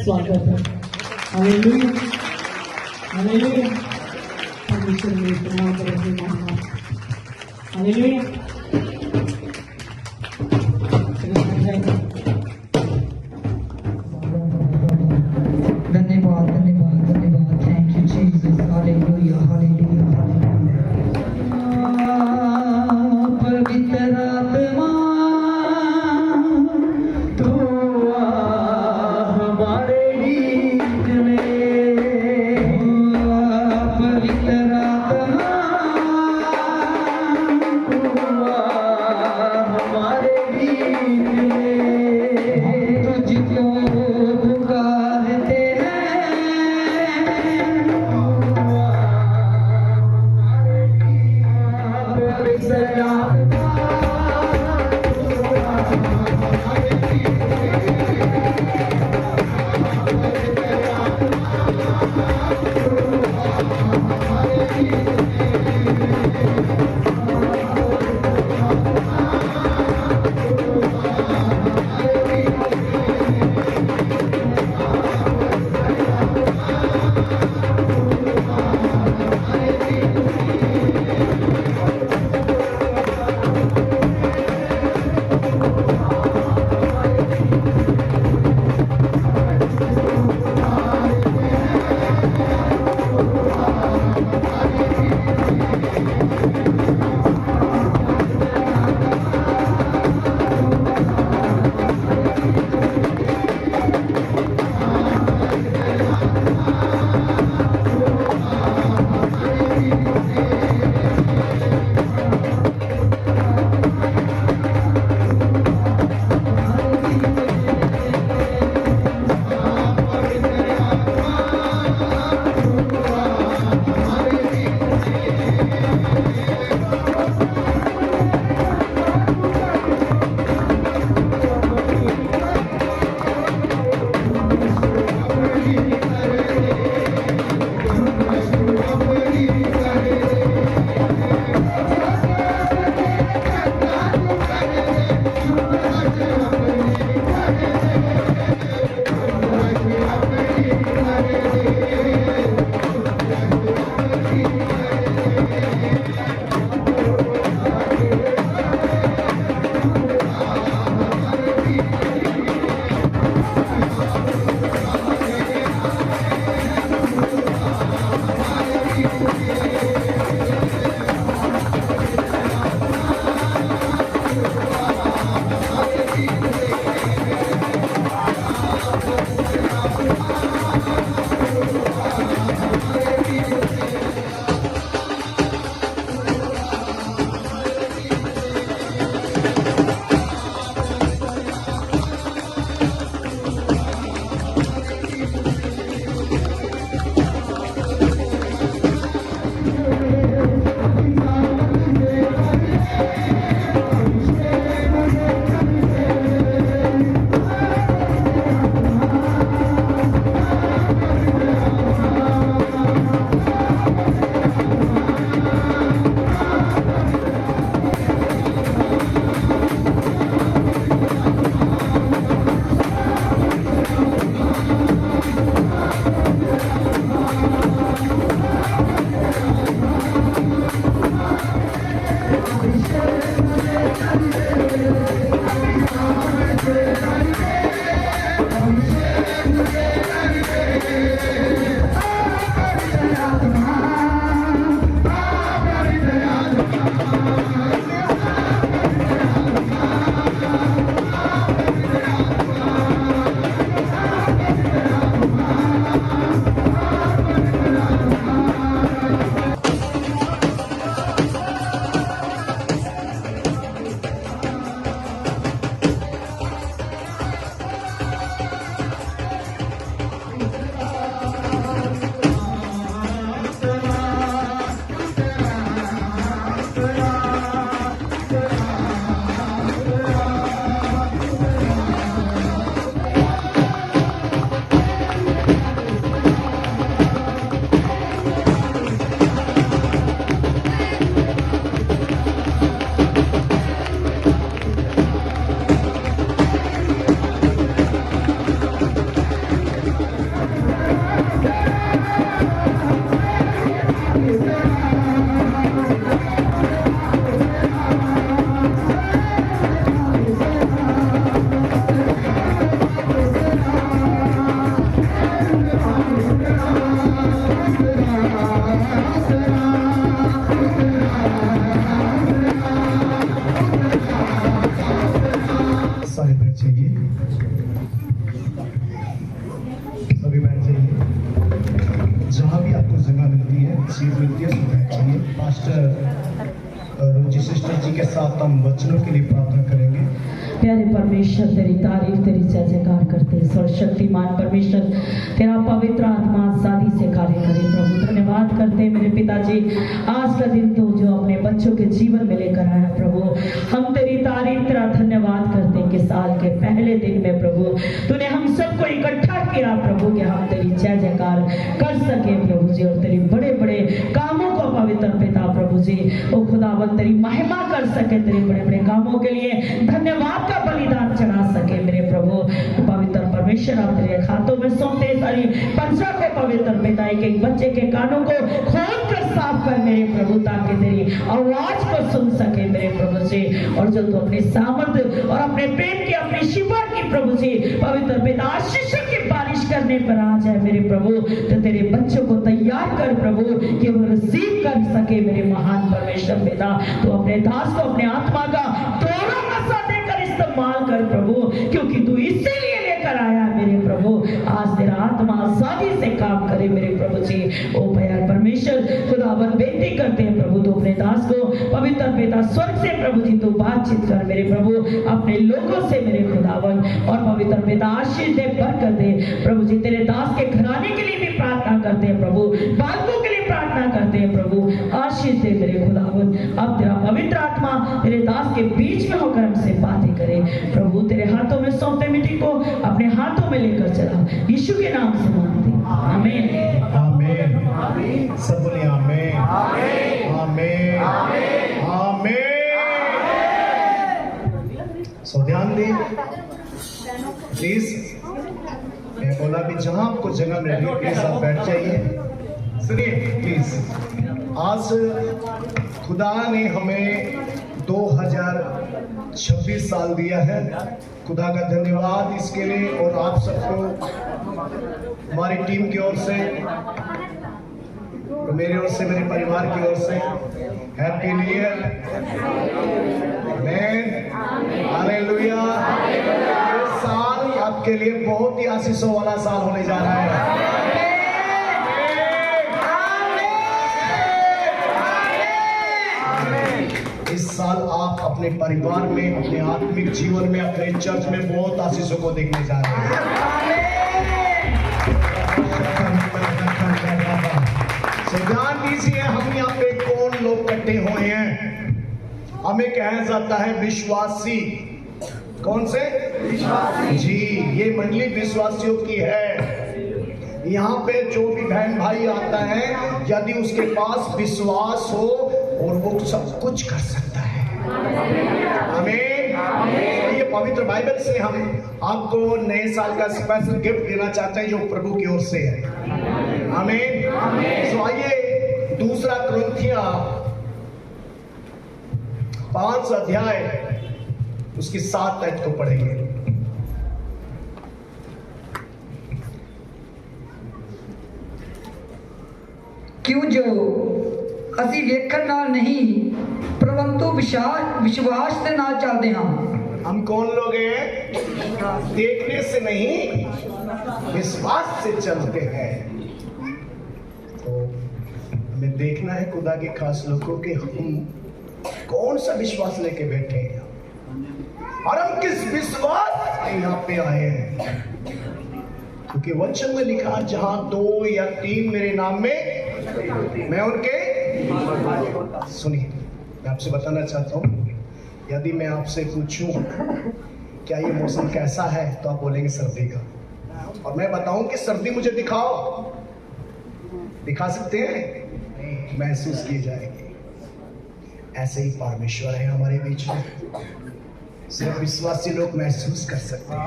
स्वागत है। Hallelujah, hallelujah. परमेश्वर में प्रणाम करेंगे महान। हालेलुया। धन्यवाद धन्यवाद धन्यवाद। Thank you Jesus. Hallelujah hallelujah hallelujah. पवित्र आत्मा तू आ हमारे बीच में। पवित्र आत्मा तू आ हमारे बीच में। सीट मिलती है उसमें बैठिए। पास्टर रुचि सिस्टर जी के साथ हम वचनों के लिए प्रार्थना करेंगे। प्यारे परमेश्वर, तेरी तारीफ, तेरी जय जयकार करते हैं। सर्वशक्तिमान परमेश्वर, तेरा पवित्र आत्मा शादी से कार्य करे प्रभु। धन्यवाद करते हैं मेरे पिताजी, आज का दिन तो जो अपने बच्चों के जीवन में लेकर आया प्रभु, हम तेरी तारीफ, तेरा धन्यवाद करते हैं कि साल के पहले दिन में प्रभु तूने हम सबको इकट्ठा किया प्रभु कि हम तेरी जय जयकार कर सके प्रभु जी, और तेरी बड़े बड़े कामों को पवित्र पिता प्रभु जी ओ खुदावन तेरी महिमा कर सके, तेरे बड़े बड़े कामों के लिए धन्यवाद का बलिदान चढ़ा सके मेरे प्रभु। पवित्र परमेश्वर, आप तेरे हाथों में सौंपते सारी पंचा को पवित्र पिता, एक बच्चे के कानों को खोल कर साफ कर मेरे प्रभु, ताकि तेरी आवाज को सुन सके मेरे प्रभु जी, और जो तू अपने सामर्थ्य और अपने प्रेम की, अपनी शिफा की प्रभु जी पवित्र पिता आशीष की बारिश करने पर आ जाए मेरे प्रभु, तो तेरे बच्चों को तैयार कर प्रभु कि वो रिसीव कर सके मेरे महान परमेश्वर पिता। तो अपने दास को अपने आत्मा का तोड़ा नशा देकर इस्तेमाल कर प्रभु, क्योंकि तू इसीलिए लेकर आया मेरे प्रभु। आज तेरा आत्मा आजादी से काम करे मेरे प्रभु जी। ओ प्यार परमेश्वर खुदावन, बेनती करते हैं प्रभु, तो अपने दास को पवित्र पिता स्वर्ग से प्रभु जी तो बातचीत कर मेरे प्रभु, अपने लोगों से मेरे खुदावन, और पवित्र पिता आशीष दे, बरकत दे प्रभु जी। तेरे दास के घराने के लिए भी प्रार्थना करते हैं प्रभु, बालकों के लिए प्रार्थना करते हैं प्रभु, आशीष दे मेरे खुदावन। अब तेरा पवित्र आत्मा तेरे दास के बीच में होकर हमसे बातें करे प्रभु। तेरे हाथों में सौंपते मीटिंग को, अपने हाथों में लेकर चला, यीशु के नाम से मांगते आमीन आमीन। सब बोले आमीन आमीन आमीन। सो ध्यान दें प्लीज, मैं बोला भी जहां आपको जगह मिल रही है प्लीज आप बैठ जाइए। सुनिए प्लीज, आज खुदा ने हमें 2026 साल दिया है। खुदा का धन्यवाद इसके लिए, और आप सबको हमारी टीम की ओर से, मेरे ओर से, मेरे परिवार की ओर से हैप्पी न्यू ईयर। आमीन हालेलुया। ये साल आपके लिए बहुत ही आशीषों वाला साल होने जा रहा है। इस साल आप अपने परिवार में, अपने आत्मिक जीवन में, अपने चर्च में बहुत आशीषों को देखने जा रहे हैं। ध्यान दीजिए, हम यहाँ पे कौन लोग इकट्ठे हुए हैं? हमें कहा जाता है विश्वासी। कौन से? विश्वासी। जी, ये मंडली विश्वासियों की है। यहाँ पे जो भी बहन भाई आता है, यदि उसके पास विश्वास हो और वो सब कुछ कर सकता है। आमीन। ये पवित्र बाइबल से हम आपको नए साल का स्पेशल गिफ्ट देना चाहते हैं जो प्रभु की ओर से है। आमीन। तो आइए दूसरा कुरिन्थियों 5 अध्याय उसकी 7 आयत को पढ़ेंगे। क्यों जो ਅਸੀਂ ਵੇਖਣ ਨਾਲ नहीं परंतु विश्वास से नाल चलते हैं। हम कौन लोग हैं? देखने से नहीं, विश्वास से चलते हैं। तो हमें देखना है खुदा के खास लोगों के हम कौन सा विश्वास लेके बैठे हैं और हम किस विश्वास से यहाँ पे आए हैं। क्योंकि वचन में लिखा, जहां 2 या 3 मेरे नाम में मैं उनके। सुनिए, मैं आपसे बताना चाहता हूँ, यदि मैं आपसे पूछूं क्या ये मौसम कैसा है, तो आप बोलेंगे सर्दी का, और मैं बताऊं कि सर्दी मुझे दिखाओ, दिखा सकते हैं? नहीं, महसूस की जाएगी। ऐसे ही परमेश्वर है हमारे बीच में, सिर्फ विश्वासी लोग महसूस कर सकते हैं।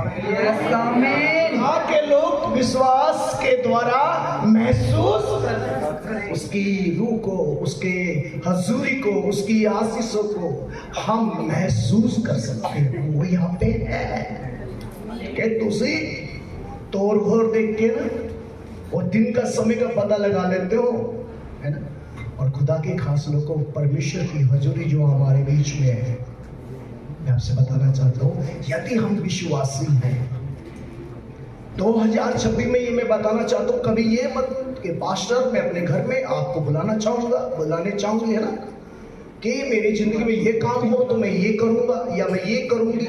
आके लोग विश्वास के द्वारा महसूस, उसकी रूह को, उसके हजूरी को, उसकी आशीषों को हम महसूस कर सकते हैं। वो यहाँ पे है कि तुसी तोड़ फोड़ देख के ना वो दिन का समय का पता लगा लेते हो, है ना। और खुदा के खास लोग को परमेश्वर की हजूरी जो हमारे बीच में है, मैं आपसे बताना चाहता हूँ, यदि हम विश्वासी हैं, 2026 में ये मैं बताना चाहता हूँ, कभी ये मत कि पास्टर मैं अपने घर में आपको बुलाने चाहूंगी, है ना, कि मेरी जिंदगी में ये काम हो तो मैं ये करूंगा या मैं ये करूंगी।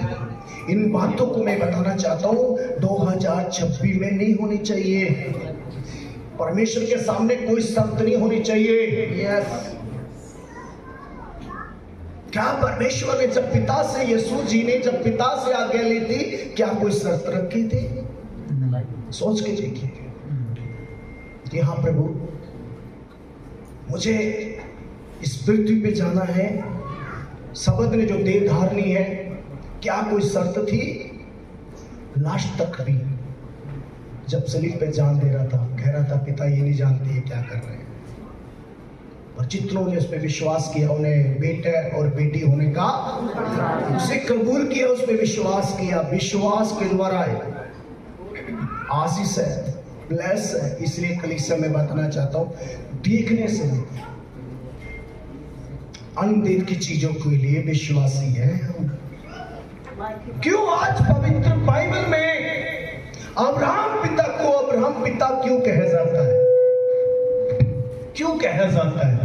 इन बातों को मैं बताना चाहता हूँ 2026 में नहीं होनी चाहिए। परमेश्वर के सामने कोई शर्त नहीं होनी चाहिए। यस, क्या परमेश्वर ने जब पिता से, यीशु जी ने जब पिता से आज्ञा ली थी, क्या कोई शर्त रखी थी? सोच के देखिए कि हाँ प्रभु, मुझे इस पृथ्वी पे जाना है, शब्द ने जो देह धारनी है, क्या कोई शर्त थी? लास्ट तक भी जब सलीब पे जान दे रहा था, कह रहा था पिता ये नहीं जानते ये क्या कर रहे हैं, और जितनों ने उस पर विश्वास किया उन्हें बेटे और बेटी होने का, उसे कबूल किया, उस पर विश्वास किया, विश्वास के द्वारा आशीष है, ब्लेस है। इसलिए कलीसिया में बताना चाहता हूँ, देखने से अनदेख की चीजों के लिए विश्वासी है हम। क्यों आज पवित्र बाइबल में अब्राहम पिता को अब्राहम पिता क्यों कहा जाता है? क्यों कहा जाता है?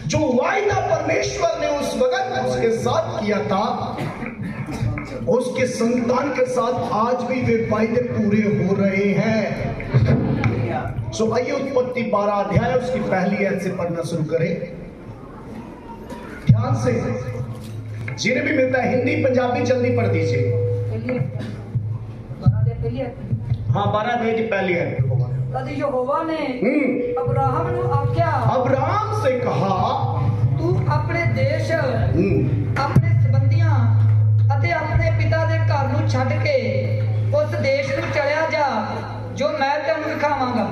जो वायदा परमेश्वर ने उस वक्त उसके साथ किया था, उसके संतान के साथ आज भी वे वायदे पूरे हो रहे हैं। सो आइए उत्पत्ति 12 अध्याय उसकी पहली आयत से पढ़ना शुरू करें ध्यान से। जिन्हें भी मिलता है हिंदी पंजाबी जल्दी पढ़ दीजिए। हाँ 12 अध्याय की पहली आयत। तद यहोवा ने अब्राहम ਨੂੰ आख्या, अब्राहम से कहा, तू अपने देश, अपने संबंधियां ਅਤੇ ਆਪਣੇ ਪਿਤਾ ਦੇ ਘਰ ਨੂੰ ਛੱਡ ਕੇ ਉਸ ਦੇਸ਼ ਨੂੰ ਚਲਿਆ ਜਾ ਜੋ ਮੈਂ ਤੈਨੂੰ ਦਿਖਾਵਾਂਗਾ।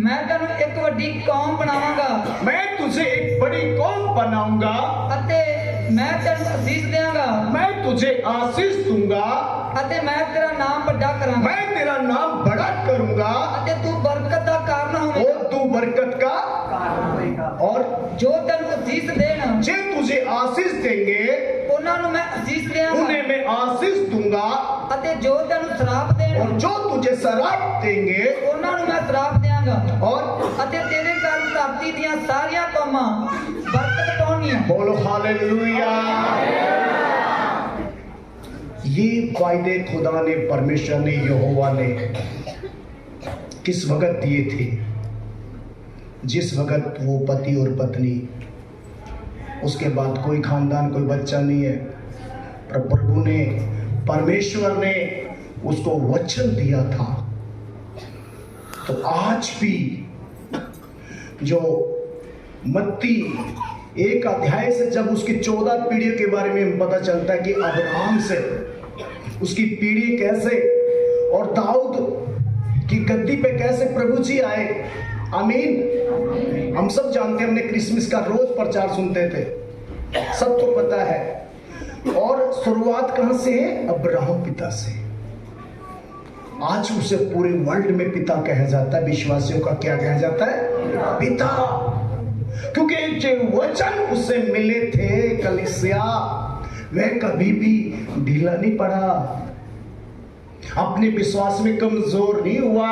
मैं ਤੈਨੂੰ ਇੱਕ ਵੱਡੀ ਕੌਮ ਬਣਾਵਾਂਗਾ, मैं तुझे एक बड़ी कौम बनाऊंगा, ਅਤੇ मैं ਤੈਨੂੰ ਅਸੀਸ ਦੇਵਾਂਗਾ, मैं तुझे आशीष दूंगा, ਅਤੇ मैं तेरा नाम ਵੱਡਾ ਕਰਾਂਗਾ, मैं तेरा नाम बड़ा करूंगा, ਅਤੇ तू बरकत ਦਾ ਕਾਰਨ ਹੋਵੇਗਾ। और तू बरकत का, और ਜੋ ਤੈਨੂੰ ਅਸੀਸ ਦੇਣ, जे तुझे आशीष देंगे ਉਹਨਾਂ ਨੂੰ ਮੈਂ ਅਸੀਸ ਦੇਵਾਂਗਾ, उन्हें मैं आशीष दूंगा, ਅਤੇ ਜੋ ਤੈਨੂੰ ਸ਼ਰਾਪ ਦੇਣ, और जो तुझे शराब देंगे, ਉਹਨਾਂ ਨੂੰ ਮੈਂ ਸ਼ਰਾਪ ਦੇਵਾਂਗਾ। और ਅਤੇ ਤੇਰੇ ਘਰ ਧਰਤੀ ਦੀਆਂ ਸਾਰੀਆਂ ਕੌਮਾਂ ਬਰਕਤ ਪਾਉਣਗੀਆਂ। बोलो हालेलुया। ये वायदे खुदा ने, परमेश्वर ने, यहोवा ने किस वक्त दिए थे? जिस वक्त वो पति और पत्नी, उसके बाद कोई खानदान, कोई बच्चा नहीं है, पर प्रभु ने, परमेश्वर ने उसको वचन दिया था। तो आज भी जो मत्ती 1 अध्याय से जब उसकी 14 पीढ़ियों के बारे में पता चलता है कि अब्राहम से उसकी पीढ़ी कैसे, और दाऊद की गद्दी पे कैसे प्रभु जी आए। आमीन। हम सब जानते हैं, हमने क्रिसमस का रोज प्रचार सुनते थे, सबको पता है। और शुरुआत कहां से है? अब्राहम पिता से। आज उसे पूरे वर्ल्ड में पिता कहा जाता है। विश्वासियों का क्या कहा जाता है? पिता। क्योंकि जो वचन उसे मिले थे कलीसिया, वह कभी भी ढीला नहीं पड़ा, अपने विश्वास में कमजोर नहीं हुआ,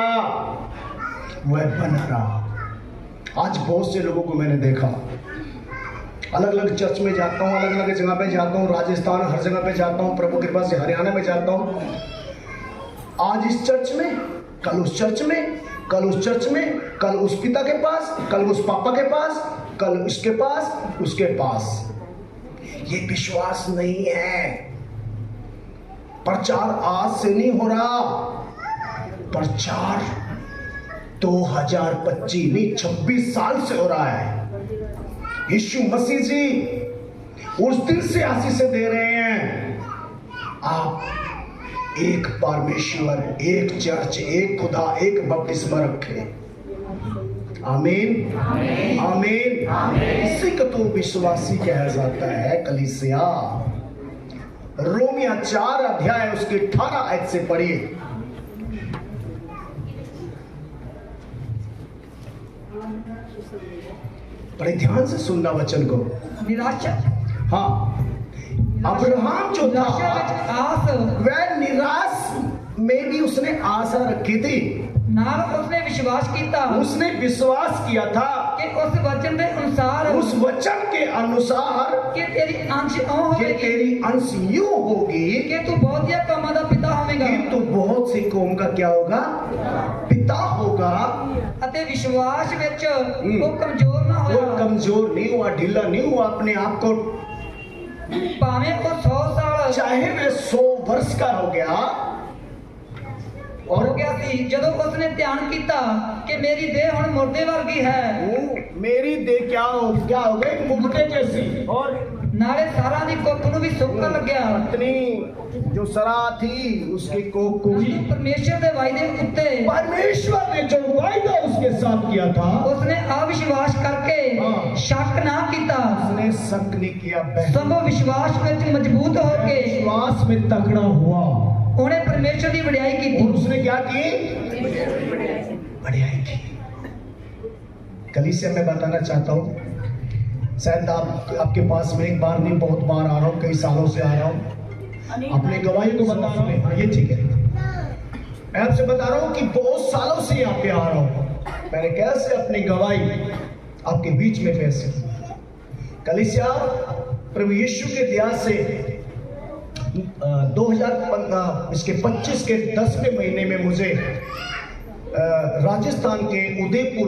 वह बना रहा। आज बहुत से लोगों को मैंने देखा, अलग अलग चर्च में जाता हूँ, अलग अलग जगह पे जाता हूँ, राजस्थान हर जगह पे जाता हूँ, प्रभु कृपा से हरियाणा में जाता हूँ। आज इस चर्च में, कल उस चर्च में, कल उस चर्च में, कल उस पिता के पास, कल उस पापा के पास, कल उसके पास, उसके पास। ये विश्वास नहीं है। प्रचार आज से नहीं हो रहा, प्रचार 2025 नहीं 26 साल से हो रहा है। यीशु मसीह जी उस दिन से आशीषें दे रहे हैं। आप एक परमेश्वर, एक चर्च, एक खुदा, एक बपतिस्मा रखे। आमीन, आमीन। इसी को तो विश्वासी कहा जाता है कलीसिया। रोमिया 4 अध्याय उसके 18 आयत से पढ़िए। बड़े ध्यान से सुनना वचन को। निराशा, हाँ, अब्राहम जो था निराशा ਵਿੱਚ आस, वह निराश में भी उसने आशा रखी थी, नाल उसने विश्वास किया उसने विश्वास किया था कि उस वचन के अनुसार उस वचन के अनुसार कि तेरी अंश ओ कि होगी तेरी अंश यूं होगी कि तू बहुत ही कामां दा पिता होवेगा कि तू बहुत सी कौम का क्या होगा, पिता होगा। अते विश्वास विच वो कमजोर ना वो होया कमजोर नहीं हुआ, ढीला नहीं हुआ अपने आप को, भावें वो 100 साल चाहे वे 100 वर्ष का हो गया हो और गया सी जदों उसने ध्यान किया कि मेरी देह हुण मुर्दे वर्गी है मेरी देह क्या हो गई, मुर्दे जैसी, और नाले सारा दी कुख नूं भी सुक्कन लग्या पत्नी जो सरा थी उसके कोख को भी परमेश्वर दे वायदे उत्ते परमेश्वर ने जो वायदा उसके साथ किया था उसने अविश्वास करके हाँ। शक ना किया उसने शक नहीं किया, सब विश्वास विच मजबूत होके विश्वास में तगड़ा हुआ उन्हें परमेश्वर की बड़ाई की और उसने क्या की, बढ़िया की। कलीसिया में बताना चाहता हूँ, शायद आपके पास में एक बार नहीं बहुत बार आ रहा हूँ, कई सालों से आ रहा हूँ, अपने गवाही को बता रहा हूँ। ये ठीक है, मैं आपसे बता रहा हूँ कि बहुत सालों से यहाँ पे आ रहा हूँ, मैंने कैसे अपनी गवाही आपके बीच में पेश की। कलीसिया प्रभु यीशु के दया से 2025 के 10वें महीने में मुझे राजस्थान के उदयपुर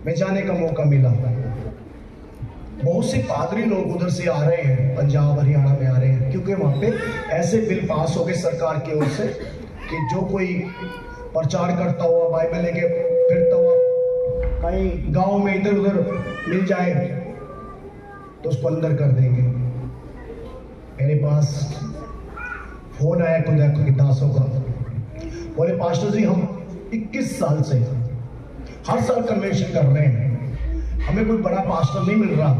में जाने का मौका मिला। बहुत से पादरी लोग उधर से आ रहे हैं, पंजाब हरियाणा में आ रहे हैं, क्योंकि वहाँ पे ऐसे बिल पास हो गए सरकार की ओर से कि जो कोई प्रचार करता हुआ, बाइबल लेके फिरता हुआ कहीं गांव में इधर उधर मिल जाए तो उसको अंदर कर देंगे। मेरे पास फोन आया खुदा के दासों का, बोले पास्टर जी हम 21 साल से हर साल कन्वेंशन कर रहे हैं, हमें कोई बड़ा पास्टर नहीं मिल रहा,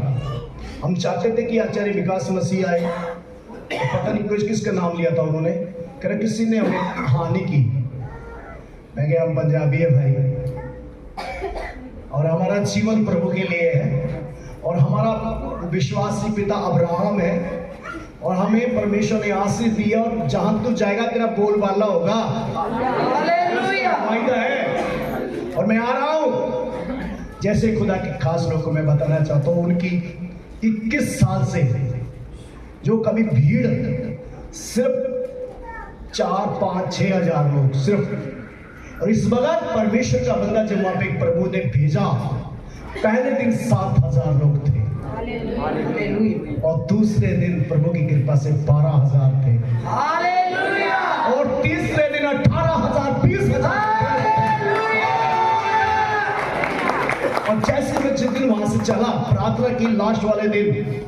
हम चाहते थे कि आचार्य विकास मसीह आए, तो पता नहीं कुछ किसका नाम लिया था उन्होंने, कह रहे किसी ने हमें हानि की। मैं कहा हम पंजाबी है भाई और हमारा जीवन प्रभु के लिए है और हमारा विश्वासी पिता अब्राहम है और हमें परमेश्वर ने आशीष दिया और जहां तू जाएगा तेरा बोलबाला होगा, हालेलुया वायदा है। और मैं आ रहा हूं, जैसे खुदा के खास लोग को मैं बताना चाहता हूं, उनकी 21 साल से जो कभी भीड़ सिर्फ 4, 5, 6 हजार लोग सिर्फ, और इस वक्त परमेश्वर का बंदा जब वहां पे प्रभु ने भेजा, पहले दिन 7,000 लोग थे और दूसरे दिन प्रभु की कृपा से 12,000 थे, हालेलुया और तीसरे दिन 18,000, 20,000। और जैसे मैं जिस दिन वहां से चला, प्रार्थना की लास्ट वाले दिन,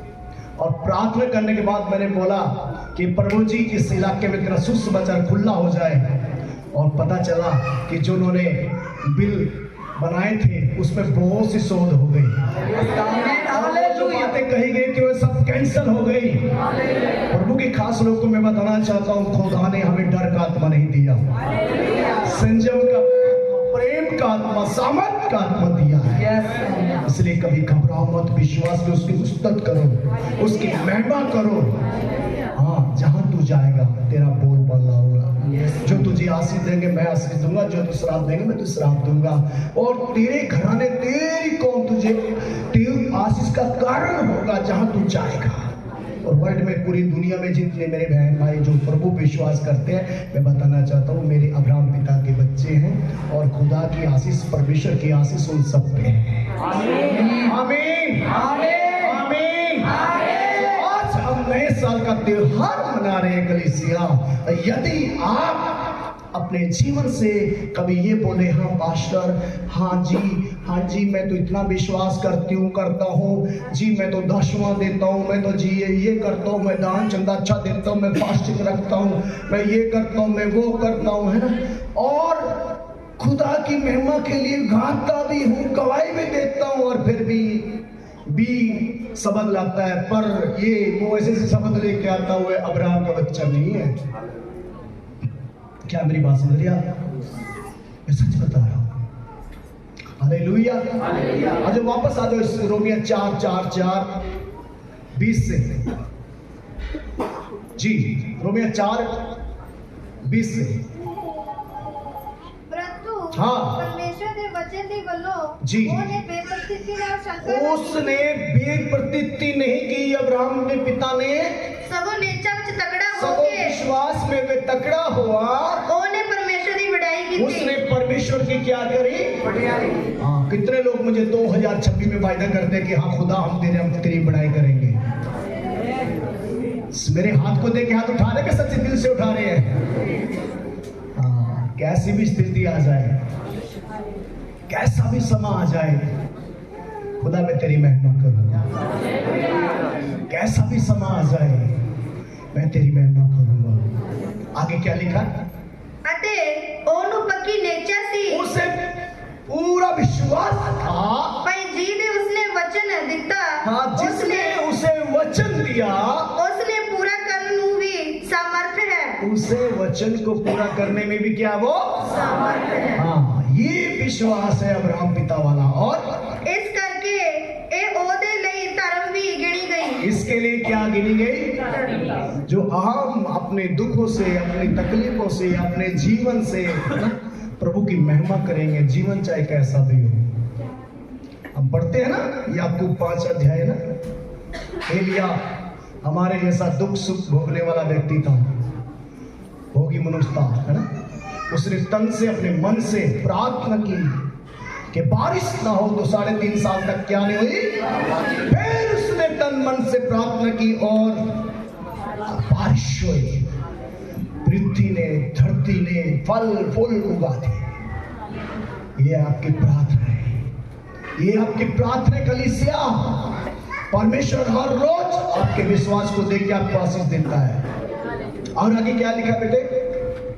और प्रार्थना करने के बाद मैंने बोला कि प्रभु जी इस इलाके में तेरा सुसमाचार खुला हो जाए, और पता चला कि जो उन्होंने बिल बनाए थे उसमें बहुत सी शोध हो गई, जो बातें कही गई थी वो सब कैंसिल हो गई। प्रभु के खास लोग को मैं बताना चाहता हूँ, खुदा ने हमें डर का आत्मा नहीं दिया, संयम का, प्रेम का आत्मा, सामर्थ का आत्मा दिया है। इसलिए कभी घबराओ मत, विश्वास में उसकी उस्तत करो, उसकी महिमा करो। हाँ, जहां तू जाएगा तेरा बोलबाला होगा, जो तुझे आशीष देंगे मैं आशीष दूंगा, जो तू श्राप देंगे मैं तुझे श्राप दूंगा, और तेरे घराने, तेरी कौम तुझे तेरी आशीष का कारण होगा जहां तू जाएगा। और वर्ल्ड में, पूरी दुनिया में जितने मेरे बहन भाई जो प्रभु विश्वास करते हैं, मैं बताना चाहता हूँ मेरे अब्राहम पिता के बच्चे हैं, और खुदा की आशीष, परमेश्वर की आशीष उन सब पे है। आमीन, आमीन, आमीन। आज हम नए साल का त्योहार मना रहे हैं कलीसिया। यदि आप अपने जीवन से कभी ये बोले, हाँ पास्टर, हाँ जी मैं तो इतना विश्वास करता हूँ जी, मैं तो 10वां देता हूँ, मैं तो जी ये करता हूँ, मैं दान चंदा अच्छा देता हूँ, मैं फास्टिंग रखता हूँ, मैं ये करता हूँ, मैं वो करता हूँ, है ना, और खुदा की महिमा के लिए गाता भी हूँ, गवाही भी देता हूँ, और फिर भी सबक लाता है, पर ये वो ऐसे सबक लेके आता हुआ अब्राहम का बच्चा नहीं है। क्या मेरी बात समझ रही आप? मैं सच बता रहा हूं। हालेलुया। आज वापस आ जाओ इस रोमिया 4:20 से जी, रोमिया 4:20 से। ਉਸਨੇ ਵਚਨ ਦੀ ਵੱਲੋਂ जी। ਉਹਨੇ ਬੇਪਰਵਾਹੀ ਨਾਲ ਸ਼ੰਕਰ उसने बेप्रतीति नहीं की। अब्राहम के पिता ने ਸਗੋਂ ਨੇਚਾ ਵਿੱਚ ਤਕੜਾ ਹੋ सबको ਕੇ विश्वास में वे तकड़ा हुआ। ਉਹਨੇ ਪਰਮੇਸ਼ਰ ਦੀ ਵਡਾਈ उसने ਕੀਤੀ। परमेश्वर की क्या करी? हाँ, कितने लोग मुझे 2026 में वायदा करते हैं कि हाँ खुदा हम तेरी बड़ाई करेंगे। मेरे हाथ को देख के हाथ उठा रहे कि सच्चे दिल से उठा रहे हैं? हाँ, कैसी भी स्थिति आ जाए, कैसा भी समा आ जाए, खुदा मैं तेरी महिमा करूंगा। कैसा भी समा आ जाए, मैं तेरी महिमा करूंगा। आगे क्या लिखा? ਅਤੇ ਉਹਨੂੰ ਪੱਕੀ ਨੇਚਾ ਸੀ उसे पूरा विश्वास था। ਭਾਈ ਜੀ ਨੇ ਉਸਨੇ ਵਚਨ ਦਿੱਤਾ। हाँ, जिसने उसे वचन दिया, ਉਸਨੇ ਪੂਰਾ ਕਰਨ ਨੂੰ ਵੀ ਸਮਰਥ ਹੈ। उसे वचन को पूरा करने में भी क्या वो? ਸਮਰਥ ਹੈ। हाँ, ये विश्वास है अब्राहम पिता वाला। और ਇਸ ਕਰਕੇ ਇਹ ਉਹਦੇ ਲਈ ਧਰਮ ਵੀ ਗਿਣੀ ਗਈ। इसके लिए क्या गिनी गई? जो हम अपने दुखों से, अपनी तकलीफों से, अपने जीवन से प्रभु की महिमा करेंगे, जीवन चाहे कैसा भी हो। हम पढ़ते हैं ना याकूब 5 अध्याय ना, एलिया हमारे जैसा दुख सुख भोगने वाला व्यक्ति था, भोगी मनुष्य था, है ना। उसने तन से अपने मन से प्रार्थना की कि बारिश ना हो, तो 3.5 साल तक क्या नहीं हुई। फिर उसने तन मन से प्रार्थना की और बारिश हुई। पृथ्वी ने, धरती ने फल फूल उगा दिए। ये आपकी प्रार्थना है, ये आपकी प्रार्थना कलीसिया। परमेश्वर हर रोज आपके विश्वास को देख के आपको आशीष देता है। और आगे क्या लिखा बेटे?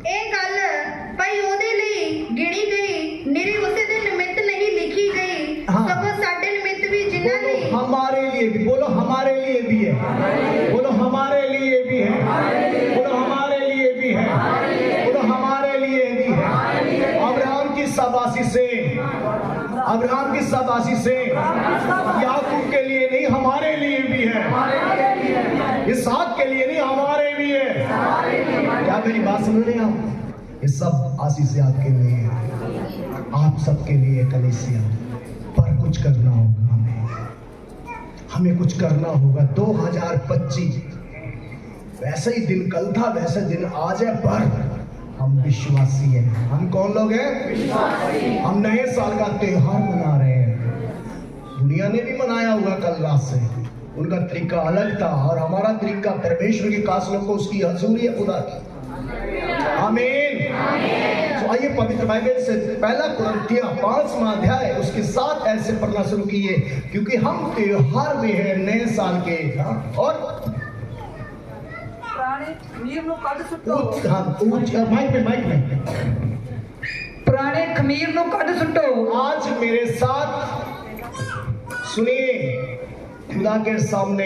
ਇਹ ਗੱਲ ਭਾਈ ਉਹਦੇ ਲਈ ਗਿਣੀ ਗਈ, ਨਿਰੀ ਉਸੇ ਦੇ ਨਿਮਿਤ ਨਹੀਂ ਲਿਖੀ ਗਈ, हाँ। ਸਗੋਂ ਸਾਡੇ ਨਿਮਿਤ ਵੀ ਜਿਨ੍ਹਾਂ बोलो ਨੇ हमारे लिए भी, बोलो हमारे लिए भी है, बोलो हमारे लिए भी है, बोलो हमारे लिए भी है, बोलो हमारे लिए भी है। अब्राहम की शाबाशी से, अब्राहम की शाबाशी से याकूब के लिए नहीं, हमारे लिए भी है। इसहाक के लिए नहीं, हमारे लिए है। क्या मेरी बात समझ रहे हैं आप? ये सब आशीष आपके लिए है, आप सबके लिए कलीसिया। पर कुछ करना होगा, हमें कुछ करना होगा। 2025 वैसे ही दिन कल था, वैसे दिन आज है, पर हम विश्वासी हैं। हम कौन लोग हैं? विश्वासी। हम नए साल का त्योहार मना रहे हैं। दुनिया ने भी मनाया होगा कल रात से, उनका तरीका अलग था, और हमारा तरीका परमेश्वर के कासलों को उसकी हजूरी है खुदा की। आमीन। तो आइए पवित्र बाइबल से पहला कुरिन्थियों 5वां अध्याय उसके 7 ऐसे पढ़ना शुरू किए, क्योंकि हम त्योहार में है, नए साल के। और ਪੁਰਾਣੇ ਖਮੀਰ ਨੂੰ ਕੱਢ ਸੁੱਟੋ। माइक में ਪੁਰਾਣੇ ਖਮੀਰ ਨੂੰ ਕੱਢ ਸੁੱਟੋ। आज मेरे साथ सुनिए, खुदा के सामने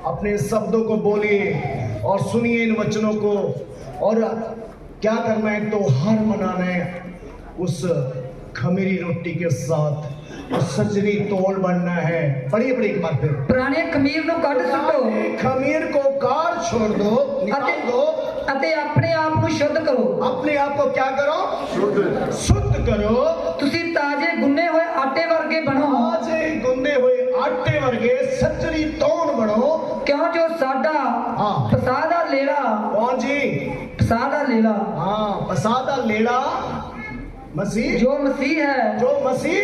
अपने शब्दों को बोलिए और सुनिए इन वचनों को। और क्या करना है? त्योहार मनाना है उस खमीरी रोटी के साथ, उस सजनी तोड़ बनना है। पढ़िए पढ़िए एक बार फिर। ਪੁਰਾਣੇ ਖਮੀਰ ਨੂੰ ਕੱਢ ਸੁੱਟੋ खमीर को कार छोड़ दो, निकाल दो, ਅਤੇ ਆਪਣੇ ਆਪ ਨੂੰ ਸ਼ੁੱਧ ਕਰੋ। अपने आप को क्या करो? शुद्ध करो। ਤੁਸੀਂ ਤਾਜ਼ੇ ਗੁੰਨੇ ਹੋਏ ਆਟੇ ਵਰਗੇ ਬਣੋ, आज गुंदे हुए आटे वर्गे सजनी तोड़ बनो। ਕਿਉਂ ਜੋ ਸਾਡਾ हाँ। ਪਸਾਹ ਦਾ ਲੇੜਾ, कौन जी? ਪਸਾਹ ਦਾ ਲੇੜਾ हाँ, पसादा लेड़ा मसीह, ਜੋ ਮਸੀਹ ਹੈ, जो मसीह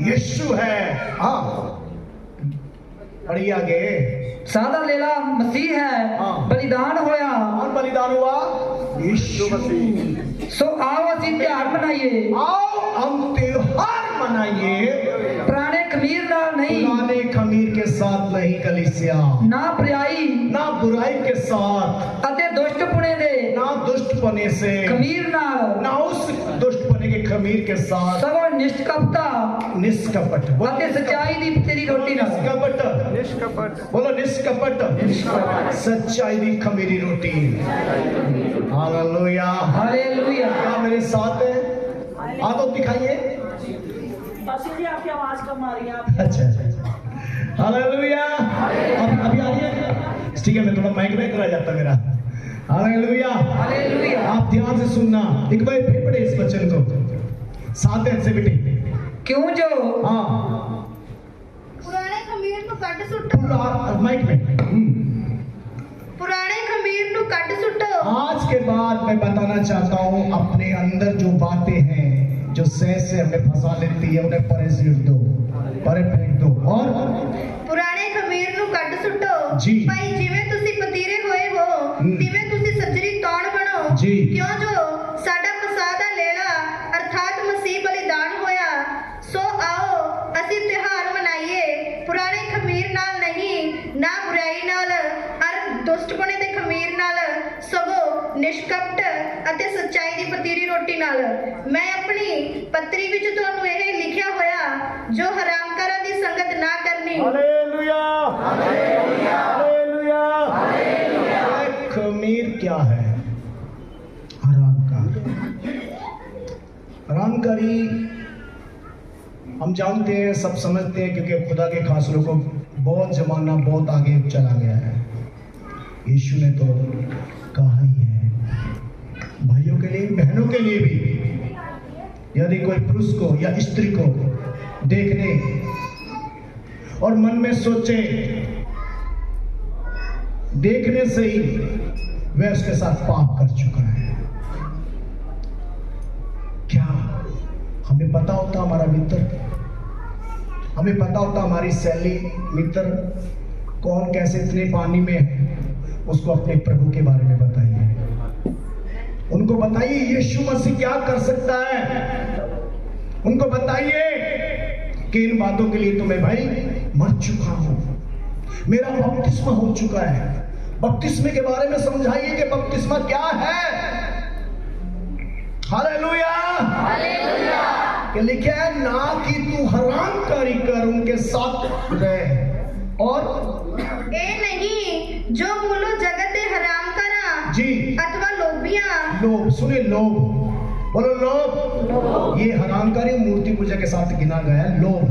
यीशु है। हाँ, पढ़िए आगे। ਪਸਾਹ ਦਾ ਲੇੜਾ ਮਸੀਹ ਹੈ, हाँ। ਬਲੀਦਾਨ ਹੋਇਆ। कौन बलिदान हुआ? यीशु मसीह। ਸੋ ਆਓ ਅਸੀਂ ਤਿਉਹਾਰ ਮਨਾਈਏ, आओ हम त्योहार मनाइए, ਪੁਰਾਣੇ ਖਮੀਰ ਨਾਲ ਨਹੀਂ, पुराने खमीर के साथ नहीं कलीसिया, ਨਾ ਪ੍ਰਿਆਈ ना बुराई के साथ, ਅਤੇ ਦੁਸ਼ਟਪੁਣੇ ਦੇ ना दुष्टपने से, ਖਮੀਰ ਨਾਲ, ना उस दुष्टपने के खमीर के साथ, ਸਗੋਂ ਨਿਸ਼ਕਪਤਾ निष्कपट। ਅਤੇ ਸੱਚਾਈ ਦੀ ਤੇਰੀ ਰੋਟੀ ਨਾਲ। निष्कपट, बोलो निष्कपट, सच्चाई दी खमीरी रोटी। हालेलुया। हालेलुया। क्या मेरे साथ है? हाथ तो दिखाइए। आपकी आवाज कम आ रही है। अच्छा, हालेलुया। अभी आ रही है? ठीक है, मैं थोड़ा माइक में करा जाता मेरा। हालेलुया। हालेलुया। आप ध्यान से सुनना, एक बार फिर पढ़े इस वचन को। साधन से बेटे क्यों जो हाँ ਪੁਰਾਣੇ ਖਮੀਰ ਨੂੰ ਕੱਢ ਸੁੱਟੋ पूरा माइक में ਪੁਰਾਣੇ ਖਮੀਰ ਨੂੰ ਕੱਢ ਸੁੱਟੋ आज के बाद मैं बताना चाहता हूँ अपने अंदर जो बातें हैं जो सह से हमें फंसा लेती है उन्हें परे सीट दो, परे फेंक दो। और ਪੁਰਾਣੇ ਖਮੀਰ ਨੂੰ ਕੱਢ ਸੁੱਟੋ ਜੀ। ਭਾਈ ਜਿਵੇਂ ਤੁਸੀਂ ਪਤੀਰੇ ਹੋਏ ਹੋ ਤਿਵੇਂ ਤੁਸੀਂ ਸੱਜਰੀ ਤੌਣ ਬਣੋ ਜੀ। ਕਿਉਂ ਜੋ ਸਾਡਾ ਮਸੀਹ ਦਾ ਲੇਲਾ ਅਰਥਾਤ ਮਸੀਹ ਬਲੀਦਾਨ ਹੋਇਆ ਸੋ ਆਓ ਅਸੀਂ ਤਿਉਹਾਰ ਮਨਾਈਏ ਪੁਰਾਣੇ ਖਮੀਰ ਨਾਲ ਨਹੀਂ ਨਾ ਬੁਰਾਈ ਨਾਲ ਅਰ ਦੁਸ਼ਟਪਣੇ ਦੇ ਖਮੀਰ ਨਾਲ ਸਗੋਂ ਨਿਸ਼ਕਪਟ ਅਤੇ ਸੱਚਾਈ ਦੀ ਪਤੀਰੀ ਰੋਟੀ ਨਾਲ ਮੈਂ ਆਪਣੀ ਪੱਤਰੀ ਵਿੱਚ ਤੁਹਾਨੂੰ ਇਹ ਲਿਖਿਆ ਹੋਇਆ ਜੋ ਹਰਾਮਕਾਰਾਂ ਦੀ ਸੰਗਤ ਨਾ ਕਰਨੀ हालेलुया हालेलुया हालेलुया हालेलुया। खमीर क्या है? हरामकारी हम जानते हैं, सब समझते हैं क्योंकि खुदा के खास लोगों को बहुत जमाना बहुत आगे चला गया है। यीशु ने तो कहा ही है भाइयों के लिए बहनों के लिए भी यदि कोई पुरुष को या स्त्री को देखने और मन में सोचे देखने से ही वह उसके साथ पाप कर चुका है। क्या हमें पता होता हमारा मित्र, हमें पता होता हमारी सहेली मित्र कौन कैसे इतने पानी में है, उसको अपने प्रभु के बारे में बताइए, उनको बताइए यीशु मसीह क्या कर सकता है, उनको बताइए कि इन बातों के लिए तो मैं भाई मर चुका हूं, मेरा बपतिस्मा हो चुका है। बपतिस्मे के बारे में समझाइए कि बपतिस्मा क्या है। Hallelujah hallelujah. कि लिखा है ना कि तू हरामकारी कर उनके साथ रह और ए नहीं जो बोलो जगत दे हराम करा जी अथवा लोभिया लोभ, सुने लोभ, बोलो लोभ। ये हरामकारी मूर्ति पूजा के साथ गिना गया है लोभ।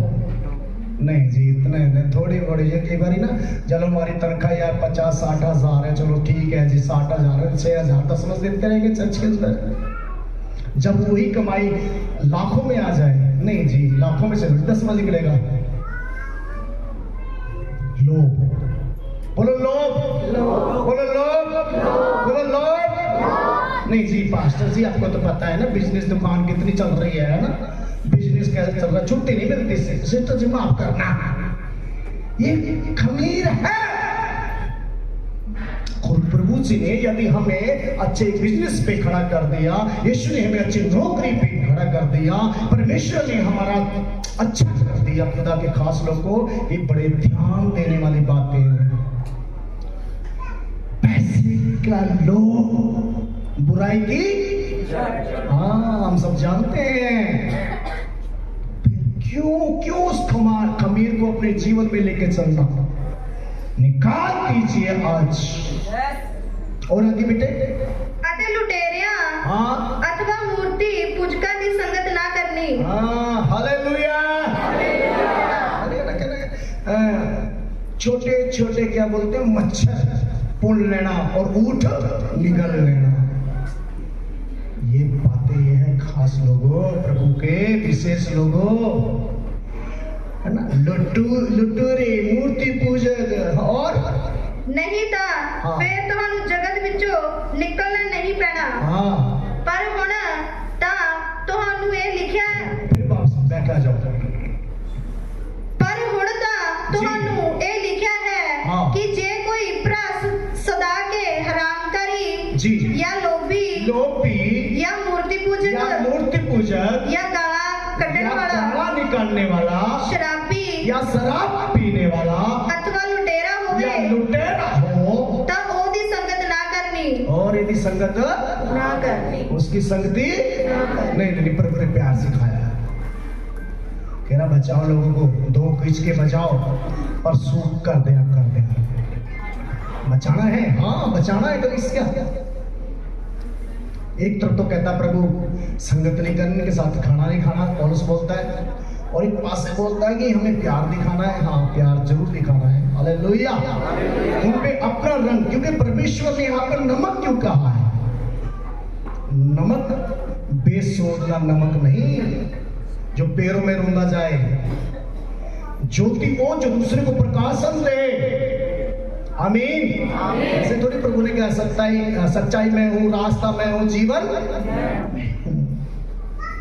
नहीं जी इतने थोड़ी बड़ी ये कई बारी ना चलो हमारी तनख्वाह यार 50-60 हजार है, चलो ठीक है जी 60,000 है 6,000 तो समझ देते रहेंगे चर्च के अंदर। जब वही कमाई लाखों में आ जाए, नहीं जी लाखों में चलो 10 में निकलेगा। लोभ, बोलो लोभ, बोलो लोभ, बोलो लोभ। नहीं जी पास्टर जी आपको तो पता है ना बिजनेस दुकान कितनी चल रही है ना, बिजनेस कैसे चल रहा है, छुट्टी नहीं मिलती सिस्टर जी माफ करना, ये खमीर है। खुद प्रभु जी ने यदि हमें अच्छे बिजनेस पे खड़ा कर दिया, यीशु ने हमें अच्छी नौकरी पे खड़ा कर दिया, परमेश्वर ने हमारा अच्छा कर दिया, खुदा के खास लोग को ये बड़े ध्यान देने वाली बातें हैं। पैसे का लोभ बुराई की, हाँ हम सब जानते हैं। क्यों उस खमीर को अपने जीवन में लेके चलना, निकाल दीजिए आज। और आगे बेटे अते लुटेरिया हाँ अथवा मूर्ति पूजका की संगत ना करनी। हाँ हालेलुया। छोटे छोटे क्या बोलते हैं मच्छर पुन लेना और ऊंट निगल लेना, ये बातें ये है खास लोगों, प्रभु के विशेष लोगों है ना। लुटूरे मूर्ति पूजक और नहीं था हाँ। फिर ਤੁਹਾਨੂੰ जगत ਵਿੱਚੋਂ ਨਿਕਲਣਾ नहीं ਪੈਣਾ। हाँ पर ਹੁਣ ਤਾਂ ਤੁਹਾਨੂੰ ਇਹ ਲਿਖਿਆ फिर वापस बैठ आ जाओ। पर ਹੁਣ ਤਾਂ ਤੁਹਾਨੂੰ ਇਹ ਲਿਖਿਆ ਹੈ हाँ। कि जे कोई भरा सदा के हरामकारी जी या लोभी लोभी या मूर्ति पूजक या मूर्ति पूजक या गाला कटने या वाला गाला निकालने वाला शराबी या शराब पीने वाला अथवा लुटेरा या होवे लुटेरा हो तो ओदी संगत ना करनी और यदि संगत ना करनी। उसकी संगति नहीं पर बड़े प्यार सिखाया, कह रहा बचाओ लोगों को, दो खींच के बचाओ और सूख कर दे बचाना है। हाँ बचाना है तो इसका एक तरफ तो कहता प्रभु संगत नहीं करने के साथ खाना नहीं खाना, पौलुस बोलता है, और एक पास से बोलता है कि हमें प्यार दिखाना है। हाँ प्यार जरूर दिखाना है, हालेलुया। उन पे अपना रंग, क्योंकि परमेश्वर ने यहाँ पर नमक क्यों कहा है, नमक बेसोडा नमक नहीं, जो पैरों में रोंदा जाए, ज्योति वो जो दूसरे को प्रकाशन दे। आमीन। ऐसे थोड़ी प्रभु ने कहा सच्चाई मैं हूं, रास्ता मैं हूं, जीवन।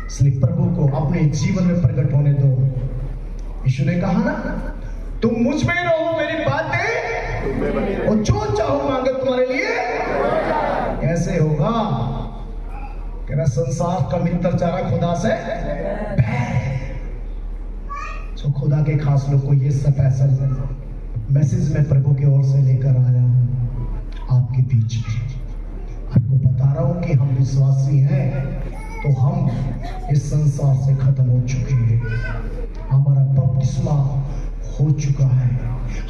इसलिए प्रभु को अपने जीवन में प्रकट होने दो। यीशु ने कहा ना, तुम मुझ में रहो, मेरी बातें और जो चाहो मांगे तुम्हारे लिए ऐसे होगा। कहना संसार का मित्र चारा खुदा से जो खुदा के खास लोग को ये स्पेशल मैसेज मैं प्रभु की ओर से लेकर आया हूं आपके बीच में। आपको बता रहा हूं कि हम विश्वासी हैं तो हम इस संसार से खत्म हो चुके हैं। हमारा बपतिस्मा हो चुका है,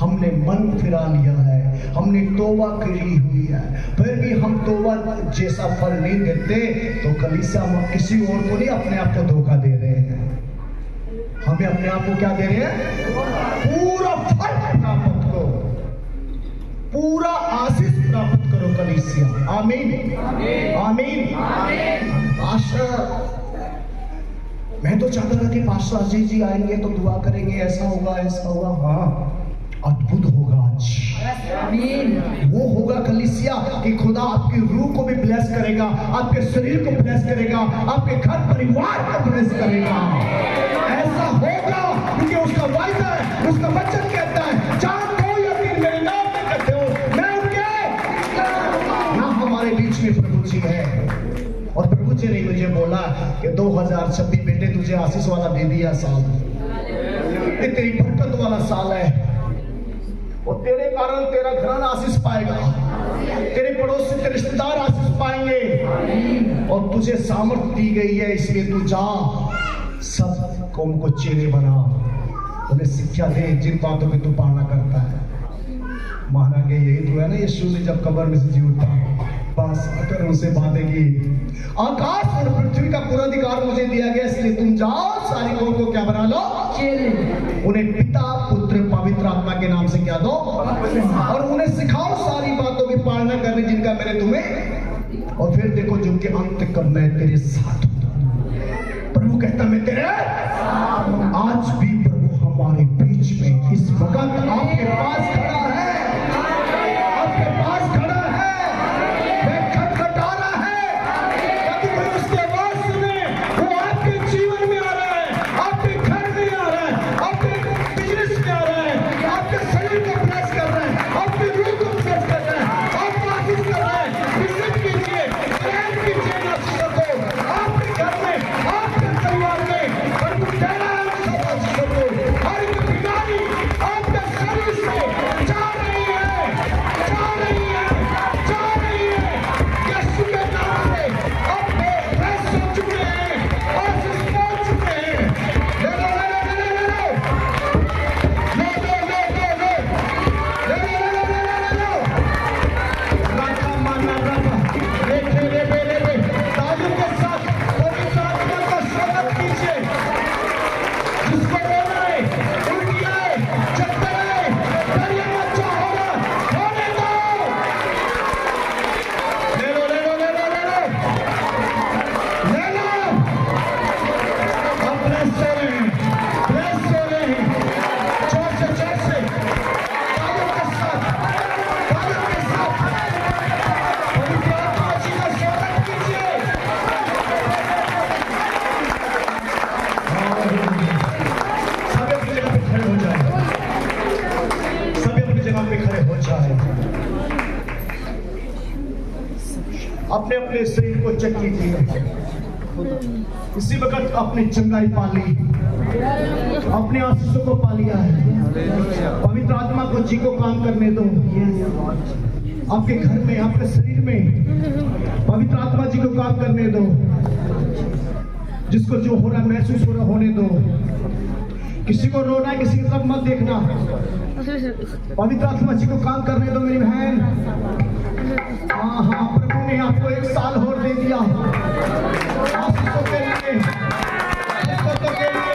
हमने मन फिरा लिया है, हमने तौबा करी हुई है। फिर भी हम तौबा जैसा फल नहीं देते तो कलीसिया हम किसी और को नहीं, अपने आप को धोखा दे रहे हैं। हमें अपने आप को क्या दे रहे हैं? पूरा फल प्राप्त करो, पूरा आशीष प्राप्त करो कलीसिया। आमीन आमीन। पास्टर, मैं तो चाहता था कि पास्टर अजय जी आएंगे तो दुआ करेंगे, ऐसा होगा ऐसा होगा। हाँ, अद्भुत होगा आज। वो होगा कलीसिया कि खुदा आपकी रूह को भी ब्लेस करेगा, आपके शरीर को ब्लेस करेगा, आपके घर परिवार को ब्लेस करेगा। ऐसा होगा क्योंकि उसका वायदा है, उसका वचन कहता है, जहां 2 या 3 मेरे नाम में कहते हो मैं उनके ना। हमारे बीच में प्रभु जी है और प्रभु जी ने मुझे बोला कि 2026 बेटे तुझे आशीष वाला दे दिया साल, ये तेरी बरकत वाला साल है और तेरे कारण तेरा घराना आशीष पाएगा, तेरे पड़ोसी तेरे रिश्तेदार आशीष पाएंगे और तुझे सामर्थ्य दी गई है। इसलिए तू जा, सब कौम को चेले बना, उन्हें शिक्षा दे जिन बातों की तू पालना करता है। महाराज यही तो है ना, यीशु ने जब कब्र में से जी उठा, बस आकर उनसे बातें की, आकाश और पृथ्वी का पूरा अधिकार मुझे दिया गया, इसलिए तुम जाओ सारी कौम को क्या बना लो? उन्हें पिता पुत्र पवित्र आत्मा के नाम से क्या दो और उन्हें सिखाओ सारी बातों की पालना करने जिनका मैंने तुम्हें। और फिर देखो जो कि अंत कब मैं तेरे साथ हूं। प्रभु कहता मैं तेरे आज भी प्रभु हमारे बीच में इस वक्त आपके पास खड़ा है, आपके पास खड़ा है, वह खटखटा रहा है। यदि कोई उसकी आवाज सुने, वो आपके जीवन में आ रहा है, आपके घर में आ रहा है, आपके बिजनेस में आ रहा है, आपके शरीर को ब्लेस कर रहा है, आपके रूह को ब्लेस कर रहा है, आपको आशीष कर रहा है। विजिट कीजिए, प्रेम कीजिए ना को आपके घर में, आपके परिवार में प्रभु दे रहा है सब आशीषों को। हर एक बीमारी आपके शरीर से जा रही है, जा रही है, जा रही है। यीशु के नाम से आप फ्रेश हो चुके हैं, आशीष पहुंच चुके हैं। ले लो ले लो ले लो ले लो ले लो ले लो ले लो ले लो ले लो। राजा माना राजा लेके ले ले ले ले तालियों के साथ पवित्र आत्मा का स्वागत कीजिए। जिसको रोना है, उल्टी आए, चक्कर आए, दरिया में अच्छा होगा, होने दो। ले लो ले लो ले लो ले लो ले लो। हम ब्लेस हो रहे हैं, ब्लेस हो रहे हैं। जोर से तालियों के साथ पवित्र आत्मा जी का स्वागत कीजिए। सभी अपनी जगह पे खड़े हो जाए, सभी अपनी जगह पे खड़े हो जाए। अपने अपने शरीर को चेक कीजिए। इसी वक्त अपनी चंगाई पा ली, अपने आशीषों को पा लिया है। पवित्र आत्मा को जी को काम करने दो। आपके घर में, आपके शरीर में पवित्र आत्मा जी को काम करने दो। जिसको जो हो रहा महसूस हो रहा होने दो। किसी को रोना है, किसी की तरफ मत देखना। पवित्र आत्मा जी को काम करने दो मेरी बहन। हाँ हाँ, प्रभु ने आपको 1 साल और दे दिया आशीषों के लिए, बरकतों के लिए।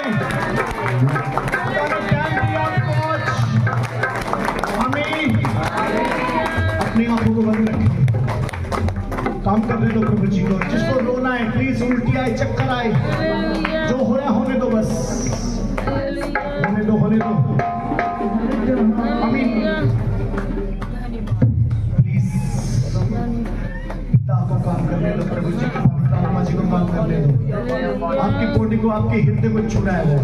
खुदा ने ज्ञान दिया आपको आज। आमीन। अपने आंखों को बंद रखिए, काम करने दो प्रभु जी को। जिसको रोना है प्लीज, उल्टी आए, चक्कर आए, जो हो रहा होने दो बस। आपके हृदय को छू रहा है, वो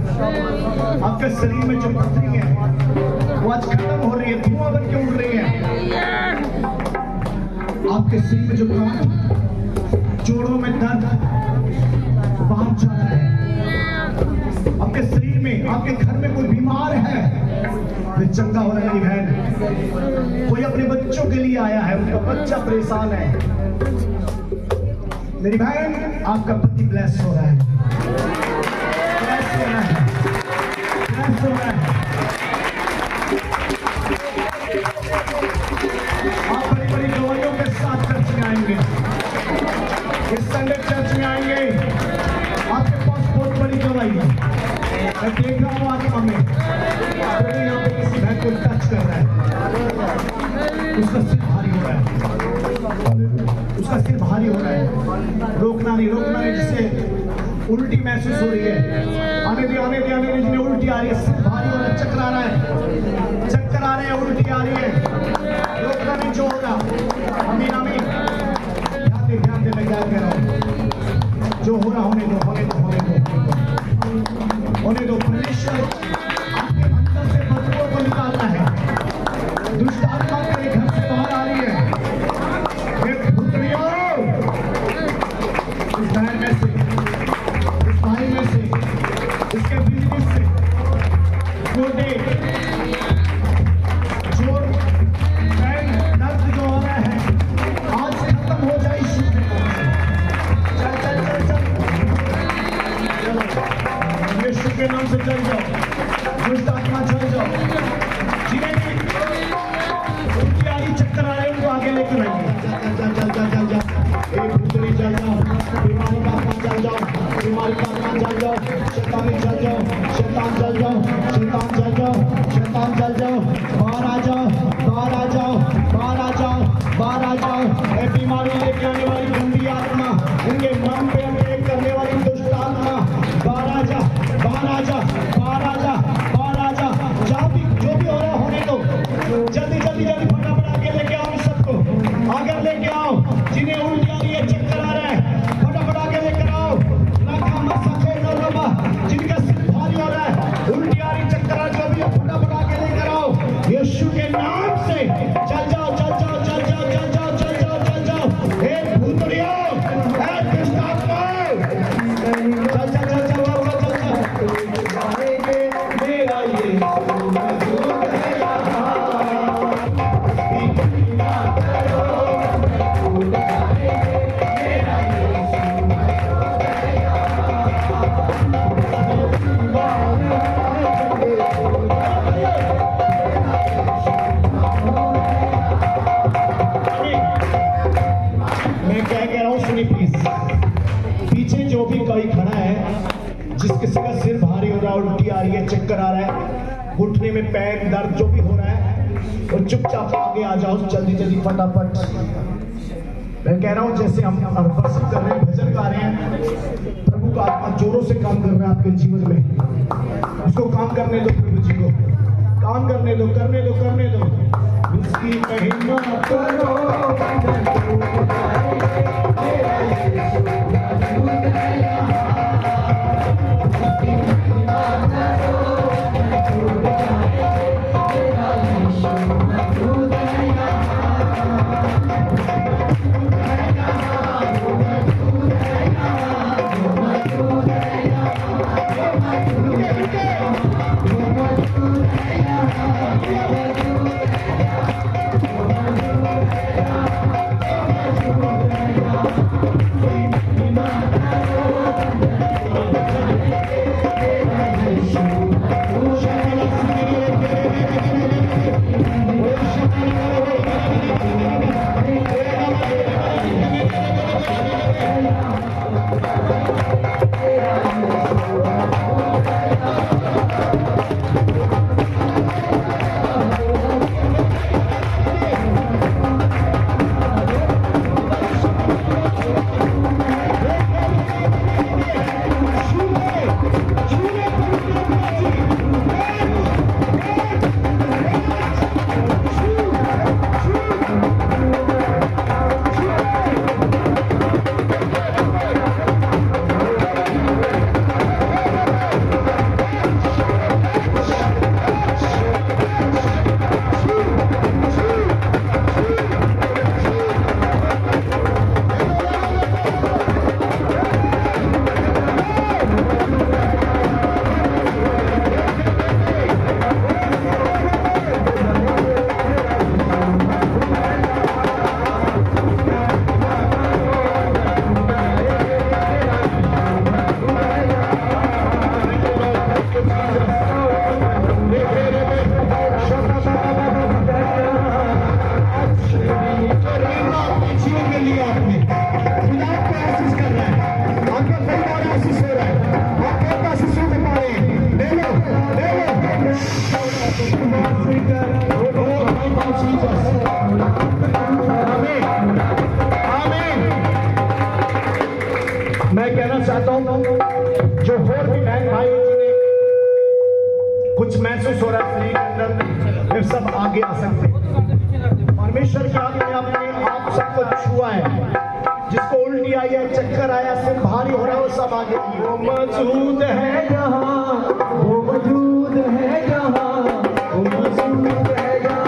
आपके शरीर में जो पथरी है वो आज खत्म हो रही है, धुआं बन के उड़ रही है। आपके शरीर में जो काम, जोड़ों में दर्द बाहर जा रहा है। आपके शरीर में, आपके घर में कोई बीमार है, वे चंगा हो रहा है। मेरी बहन, कोई अपने बच्चों के लिए आया है, उनका बच्चा परेशान है। मेरी बहन, आपका पति ब्लेस हो रहा है, ब्लेस हो रहा है, ब्लेस हो रहा है। आप बड़ी बड़ी गवाहियों के साथ चर्च में आएंगे, इस संडे चर्च में आएंगे, आपके पास बहुत बड़ी गवाही है। मैं देख रहा हूँ आत्मा में, प्रभु यहाँ पे किसी बहन को टच कर रहा है, उसका सिर भारी हो रहा है, उसका सिर भारी हो रहा है। रोकना नहीं, रोकना नहीं, जिसे उल्टी महसूस हो रही है, आने दे, आने दे, आने दे। जिन्हें उल्टी आ रही है, सिर भारी हो रहा है, चक्कर आ रहा है, चक्कर आ रहे हैं, उल्टी आ रही है, रोकना नहीं, जो होगा। आमीन, आमीन। ध्यान दे, मैं क्या कह रहा हूँ, जो हो रहा होने दो, होने दो, होने दो, होने दो। परमेश्वर आपके अंदर से बदबू को निकालना है, दुष्ट आत्मा तेरे घर से बाहर आ रही है। एक पुत्रियों, इस बहन में से, इस भाई में से, इसके बिजनेस से गोटे, जोर, पैन, दर्द जो हो रहा है, आज खत्म हो जाए। चल चल चल चल, यीशु के नाम से चल जाओ, दुष्ट आत्मा चल जाओ। जिन्हें भी उनकी आगे चक्कर आ रहे हैं, उनको आगे लेकर आएंगे। चल चल चल चल चल, एक पुत्री चल जाओ, बीमारी का आत्मा चल जाओ, बीमारी का आत्मा चल जाओ, शैतानी चल जाओ, शैतान चल जाओ, शैतान चल जाओ, शैतान चल जाओ, बाहर आ जाओ, बाहर आ जाओ, बाहर आ जाओ, बाहर आ जाओ। ए बीमारी लेके आने वाली गंदी आत्मा, उनके मन पे अटैक करने वाली दुष्ट आत्मा, बाहर आ जा, बाहर आ जा, बाहर आ जा, बाहर आ जा। जहाँ भी जो भी हो रहा होने दो, जल्दी जल्दी जल्दी फटाफट आगे लेके आओ, सबको आगे लेके आओ। जिन्हें उल्टी आ रही है, चक्कर आ रहा है, फटाफट आगे लेकर आओ। जिनका सिर भारी हो रहा है, उल्टी आ रही, चक्कर आ, जो भी है, फटाफट आगे लेकर आओ, यीशु के नाम से। चल जाओ, चल जाओ, चल जाओ, चल जाओ, चल जाओ, चल जाओ। हे भूतड़ियों, हे दुष्ट आत्मा, चल चल चल चल, वापस चल चल। मेरा ये पीछे जो भी कोई खड़ा है, जिस किसी का सिर भारी हो रहा है, उल्टी आ रही है, चक्कर आ रहा है, घुटने में पैर दर्द जो भी हो रहा है, वो चुपचाप आगे आ जाओ, जल्दी जल्दी फटाफट। मैं कह रहा हूँ जैसे हम वर्शिप कर रहे हैं, भजन गा रहे हैं, प्रभु का आत्मा जोरों से काम कर रहा है आपके जीवन में। उसको काम करने दो, प्रभु जी को काम करने दो, करने दो, करने दो। उसकी महिमा करो, मैं कहना चाहता हूँ जो और भी बहन भाई जिन्हें कुछ महसूस हो रहा है शरीर के अंदर, वे सब आगे आ सकते हैं। परमेश्वर के हाथ में अपने आप सबको छुआ है। जिसको उल्टी आई है, चक्कर आया, सिर भारी हो रहा है, वो सब आगे। वो मौजूद है जहाँ, वो मौजूद है जहाँ, वो मौजूद है जहाँ।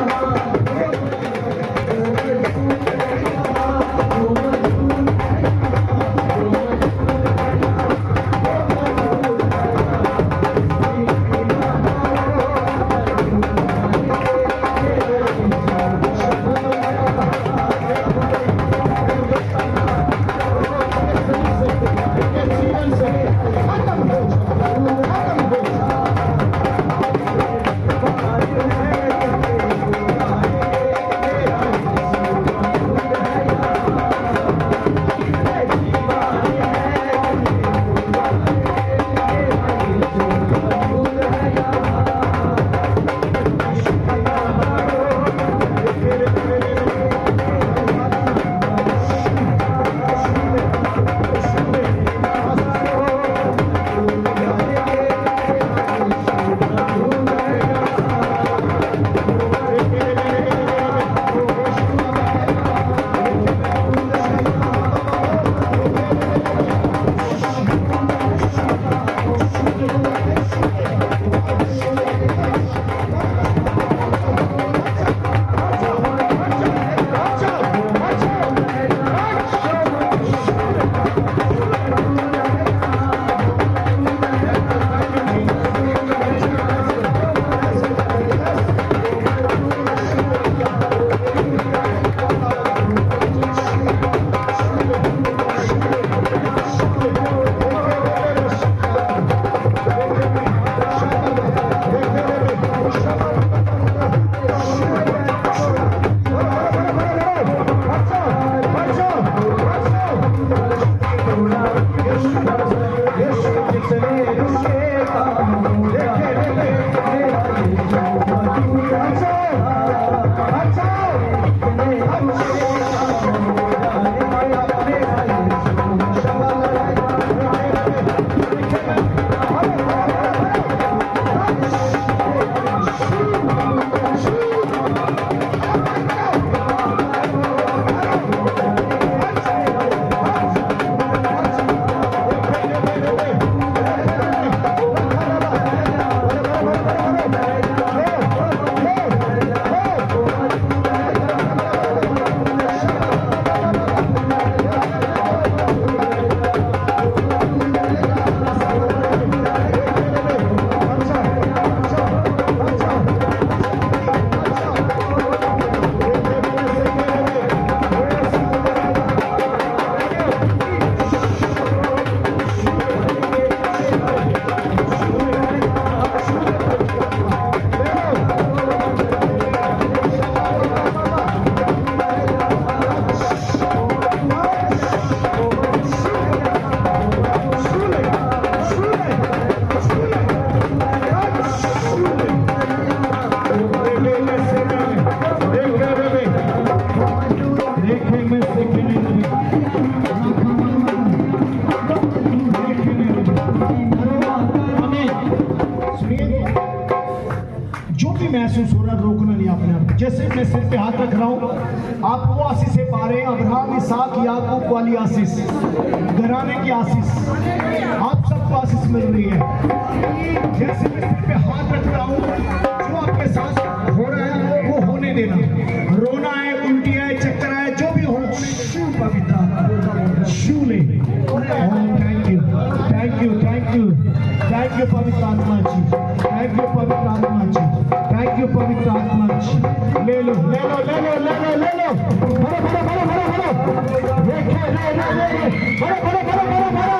महसूस हो रहा, रोकना नहीं अपने आप। जैसे मैं सिर पे हाथ रख रहा हूँ, आप वो आशीष पा रहे हैं, अब्राहम, इसहाक, याकूब वाली आशीष, घराने की आशीष, आप सबको आशीष मिल रही है। जैसे मैं सिर पे हाथ रख रहा हूँ, जो आपके साथ हो रहा है वो होने देना। रोना है, उल्टी है, चक्कर है, जो भी हो, शू पवित्र शू ले। Thank you, thank you, thank you, thank you पवित्र आत्मा जी, थैंक यू पवित्र आत्मा जी, थैंक यू पवित्र आत्मा जी। ले लो, ले लो, ले लो, ले लो, ले लो, भरो, भरो, भरो, भरो, भरो, देखिए, ले, ले, ले, ले, भरो, भरो, भरो, भरो, भरो,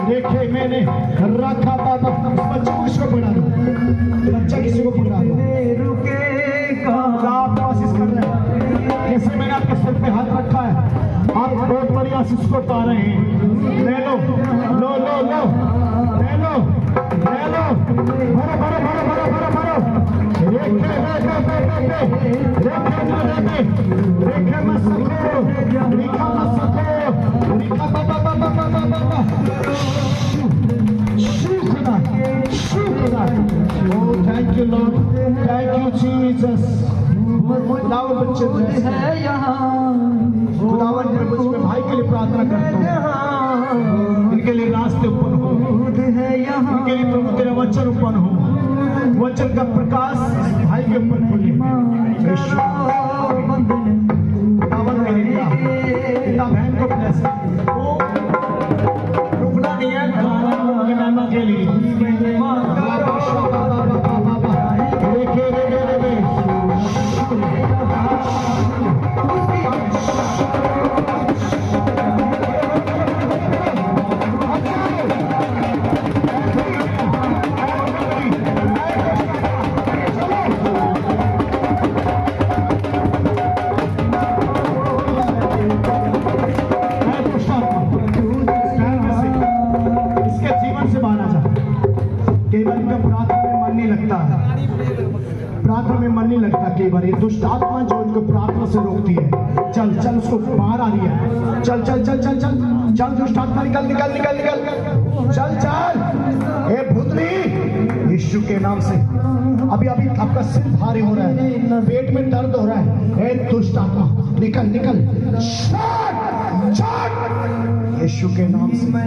देखिए मैंने रखा था, बच्चे को किसको पकड़ा दो, बच्चा किसी को पकड़ा दो, आप आशीष कर रहे हैं। जैसे मैंने आपके सिर पे हाथ रखा है, आप बहुत बड़ी आशीष को पा रहे हैं। ले लो, लो, लो, लो, Thank you, Lord. Thank you, Jesus. खुदावन बच्चे खुदावन तेरे बच्चे में भाई के लिए प्रार्थना करता हूँ, इनके लिए रास्ते उत्पन्न हो, इनके लिए प्रभु तेरा वचन उत्पन्न हो, वचन का प्रकाश भाई के ऊपर खुले। खुदावन के लिए पिता बहन को ब्लेस, रुकना नहीं है की महिमा के लिए। प्रार्थना में मन नहीं लगता कई बार, ये दुष्ट आत्मा जो इनको प्रार्थना से रोकती है, चल चल उसको बाहर आ रही है, चल चल चल चल चल चल दुष्ट आत्मा निकल निकल निकल निकल, चल चल ए भूतनी यीशु के नाम से। अभी अभी आपका सिर भारी हो रहा है, पेट में दर्द हो रहा है, ए दुष्ट आत्मा निकल निकल, यीशु के नाम से निकल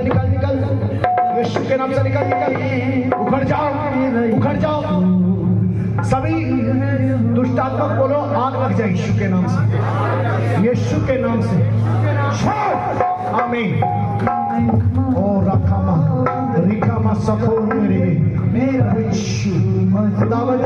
निकल निकल, यीशु के नाम से निकल निकल, उखड़ जाओ उखड़ जाओ। सभी दुष्ट आत्मा बोलो आग लग जाए यीशु के नाम से, यीशु के नाम से। आमीन। ओ रखामा रिखामा सखो मेरा यीशु खुदावन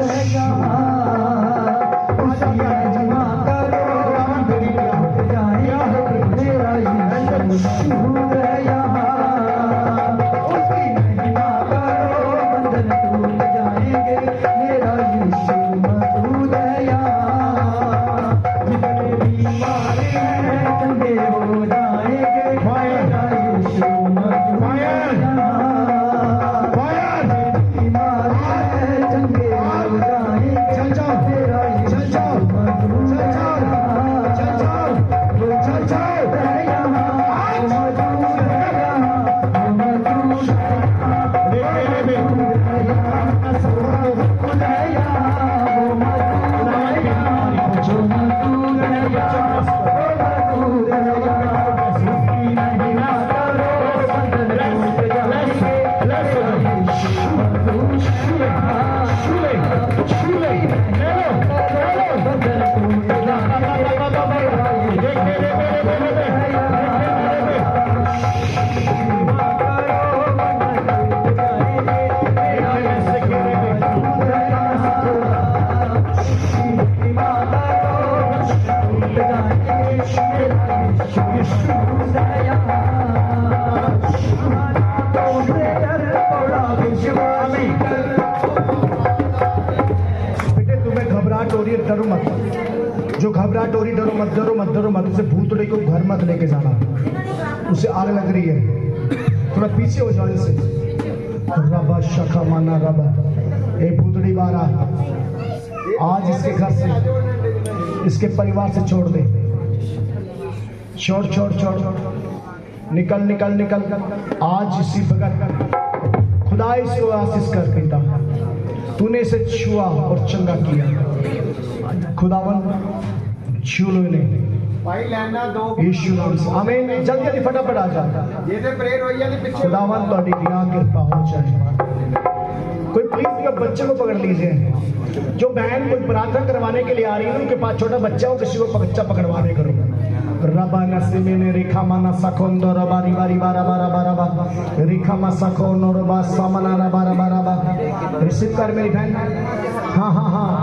डरो मत, जो घबराहट हो रही डरो मत डरो मत डरो मत, उसे भूतड़े को घर मत लेके जाना, उसे आग लग रही है, थोड़ा पीछे हो जाओ इनसे। रबा शखा माना रबा, ए भूतड़ी बारा आज इसके घर से इसके परिवार से छोड़ दे, छोड़ छोड़ छोड़ निकल निकल निकल आज इसी भगत खुदा इसको आशीष कर पिता, तूने इसे छुआ और चंगा किया, खुदावन छू लो इन्हें भाई लेना दो यीशु नाम से। आमीन। जल्दी जल्दी फटाफट आ जा, ये तो प्रेयर होई है पीछे खुदावन ਤੁਹਾਡੀ दया कृपा हो जाए। कोई प्लीज के बच्चे को पकड़ लीजिए, जो बहन कोई प्रार्थना करवाने के लिए आ रही है उनके पास छोटा बच्चा हो, किसी को बच्चा पकड़वाने करो। रबा नसीमे ने रेखा माना सकोंदो रबा रिबारी बारा बारा बारा बा रेखा मा सकोनो रबा सामना रबा रबा रबा। रिसीव कर मेरी बहन, हाँ हाँ हाँ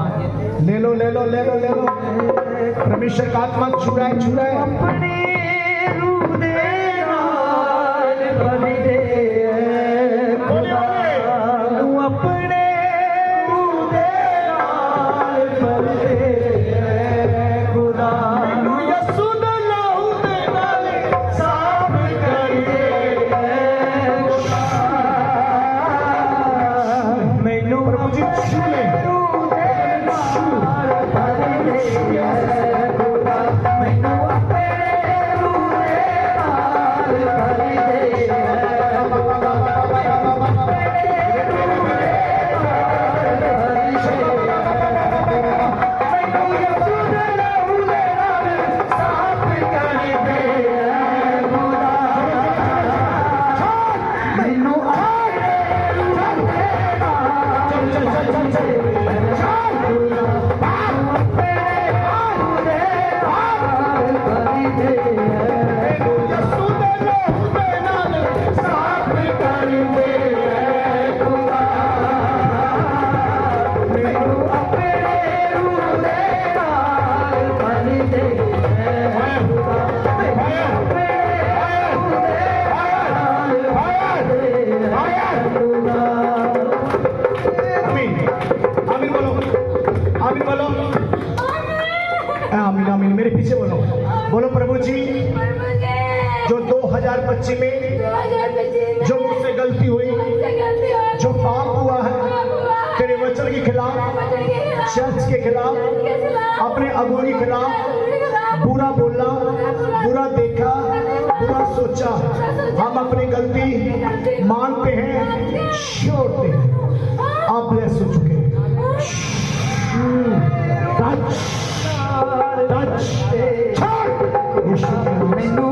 ले लो ले लो ले लो ले लो। परमेश्वर का आत्मा छू रहा है छू रहा है। अपने रूह दे नाल भर दे खुदा, तू अपने रूह दे नाल भर दे खुदा, यसू दे लहू दे नाल साफ कर दे बच्ची जो 2025 में जो मुझसे गलती हुई, जो पाप हुआ है तेरे वचन के खिलाफ, चर्च के खिलाफ, अपने अगुओं के खिलाफ बुरा बोला, बुरा देखा, बुरा सोचा, हम अपनी गलती मानते हैं, छोड़ते हैं। आप ब्लेस हो चुके हैं। टच टच छोड़ मैनू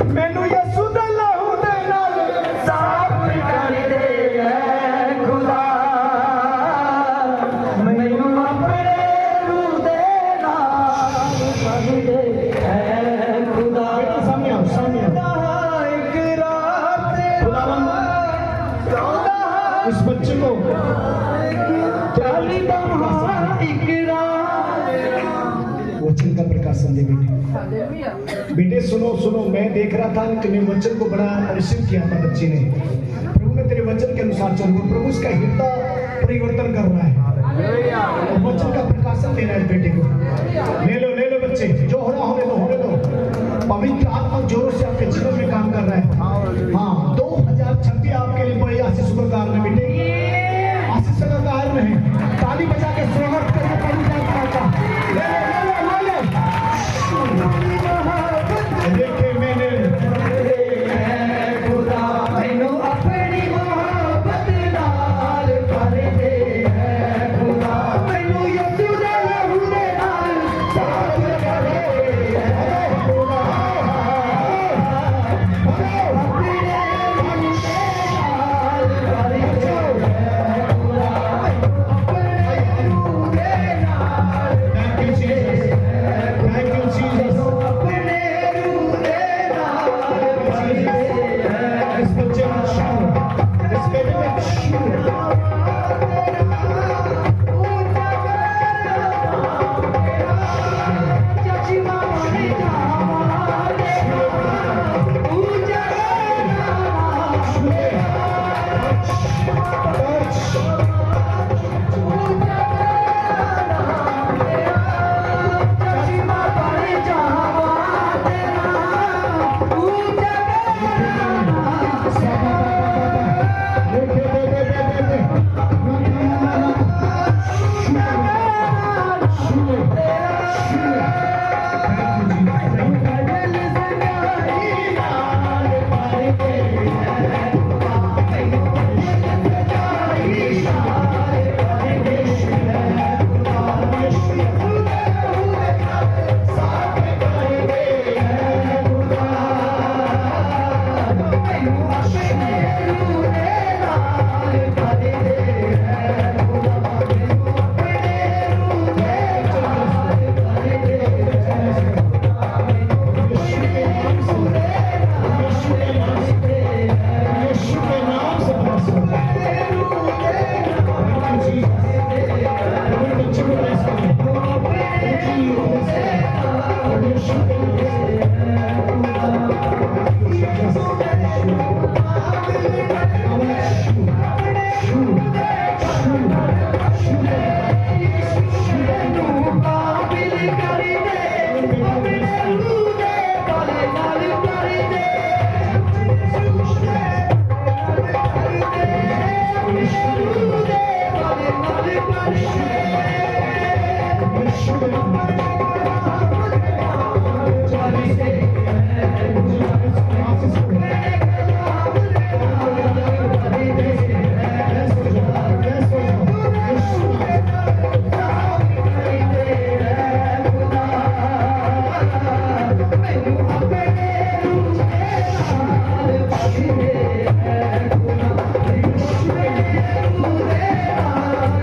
मैनू यसू दे लहू दे नाल साफ कर दे खुदा, मैनू अपने रूह दे नाल भर दे खुदा। सामने आओ, सामने आओ। एक रात इस बच्चे को वचन का प्रकाशन दे बेटे। बेटे सुनो सुनो, मैं देख रहा था कि मैं वचन को बड़ा रिसीव किया था बच्चे ने। प्रभु मैं तेरे वचन के अनुसार चलूंगा। प्रभु उसका हृदय परिवर्तन कर रहा है, वचन का प्रकाशन देना है बेटे को। ले लो बच्चे, जो हो रहा होने दो, होने दो। पवित्र आत्मा जोरों से आपके जीवन में काम कर रहा है। हाँ, 2026 आपके लिए बड़ी आशीष का कारण है बेटे, आशीष का कारण है। ताली बजा के स्वागत करें पवित्र आत्मा का। देखे मैंने खुदा मैनू अपनी मोहब्बत नाल भर दे खुदा, मैनू यसू दे लहू दे नाल साफ कर दे खुदा, अपने मन दे नाल भर दे खुदा, अपने रूह दे नाल। Thank you Jesus, अपने रूह दे नाल भर दे। इस बच्चे में छू, इस बेटे में छू।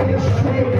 Yes,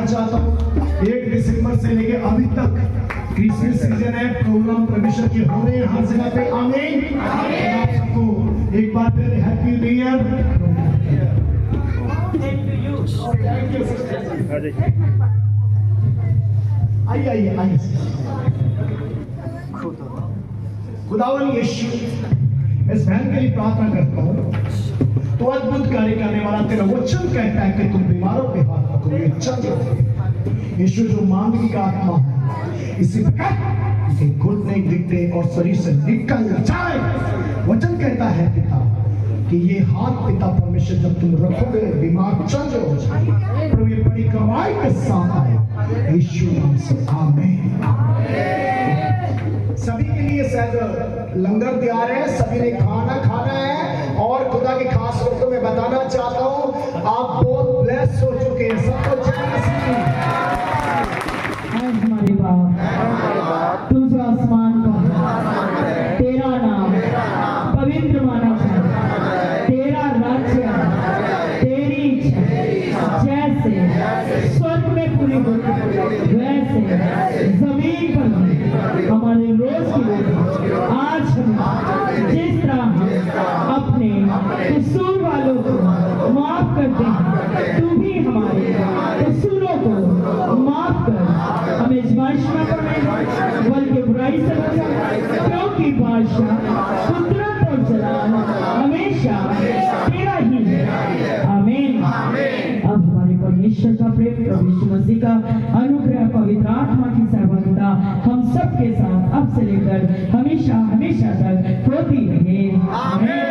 चाहता हूँ 1 दिसंबर से लेके अभी तक क्रिसमस सीजन है, प्रोग्राम परमेश्वर के हो रहे हैं हर जगह पे। आमीन। आप सबको एक बार फिर हैप्पी न्यू ईयर। आइए आइए आइए। खुदावन यीशु, इस बहन के लिए प्रार्थना करता हूँ, तो अद्भुत कार्य करने वाला तेरा वचन कहता है कि तुम बीमारों पे हाथ रखोगे, चल जाओगे। यीशु, जो मांगने का आत्मा है इसी के घुटने गिरते और शरीर से निकल जाए। वचन कहता है पिता कि ये हाथ पिता परमेश्वर जब तुम रखोगे बीमार चल जाओगे। प्रभु ये बड़ी गवाही के साथ आए यीशु नाम से, आमीन। सभी के लिए शायद लंगर तैयार है, सभी ने खाना है और खुदा के खास रूप में बताना चाहता हूँ आप बहुत ब्लेस हो चुके हैं। सबको आज हमारे बाप तू जो आसमान का, तेरा नाम पवित्र माना जाए, तेरा राज्य, तेरी इच्छा जैसे स्वर्ग में पूरी होती वैसे जमीन पर भी। हमारे रोज की रोटी आज हम जिस तरह अपने कसूर वालों को माफ करते हैं, तू भी हमारे कसूरों को माफ कर, हमें आजमाइश में पड़े बल्कि बुराई से बचा, क्योंकि बादशाह कुदरत और जलाल हमेशा तेरा ही है। आमीन। अब हमारे परमेश्वर का प्रेम, प्रभु यीशु मसीह का अनुग्रह, पवित्र आत्मा की सहभागिता हम सबके साथ अब से लेकर हमेशा हमेशा तक होती रहे। आमीन।